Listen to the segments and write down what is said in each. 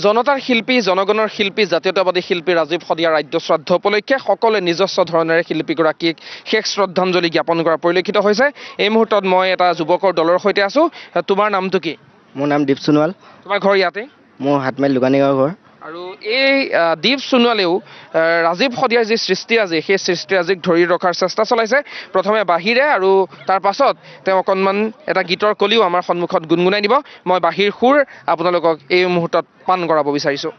জনতাৰ শিল্পী, জনগণৰ শিল্পী, জাতীয়তাবাদী শিল্পী ৰাজীৱ সদিয়া ৰাজ্য শ্ৰাদ্ধ উপলক্ষে সকলোৱে নিজস্ব ধৰণেৰে শিল্পীগৰাকীক শেষ শ্ৰদ্ধাঞ্জলি জ্ঞাপন কৰা পৰিলক্ষিত হৈছে। এই মুহূৰ্তত মই এটা যুৱকৰ দলৰ সৈতে আছোঁ। তোমাৰ নামটো কি? মোৰ নাম দীপ সোণোৱাল। তোমাৰ ঘৰ ইয়াতে? মোৰ হাতমাইল দোকানীগাঁও ঘৰ। আৰু এই দীপ সোণোৱালেও ৰাজীৱ সদিয়াৰ যি সৃষ্টিৰাজি, সেই সৃষ্টিৰাজিক ধৰি ৰখাৰ চেষ্টা চলাইছে। প্ৰথমে বাঁহীৰে আৰু তাৰ পাছত তেওঁ অকণমান এটা গীতৰ কলিও আমাৰ সন্মুখত গুণগুণাই দিব। মই বাঁহীৰ সুৰ আপোনালোকক এই মুহূৰ্তত পাণ কৰাব বিচাৰিছোঁ।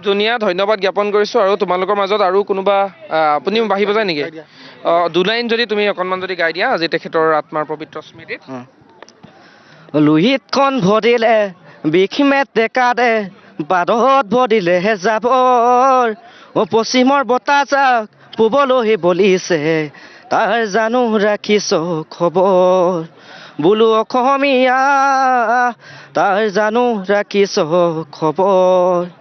ধুনীয়া, ধন্যবাদ জ্ঞাপন কৰিছোঁ। আৰু তোমালোকৰ মাজত আৰু কোনোবা আপুনি বাঁহী বজায় নেকি? দুলাইন যদি তুমি অকণমান যদি গাই দিয়া আজি তেখেতৰ আত্মাৰ পবিত্ৰ স্মৃতিত। লোহিতখন ভৰিলে বিষমে টেকা দে, বাদত ভৰিলে যাবৰ, পশ্চিমৰ বতাহজাক পূবলৈ বলিছে, তাৰ জানো ৰাখিছ খবৰ, বোলো অসমীয়া তাৰ জানো ৰাখিছ খবৰ।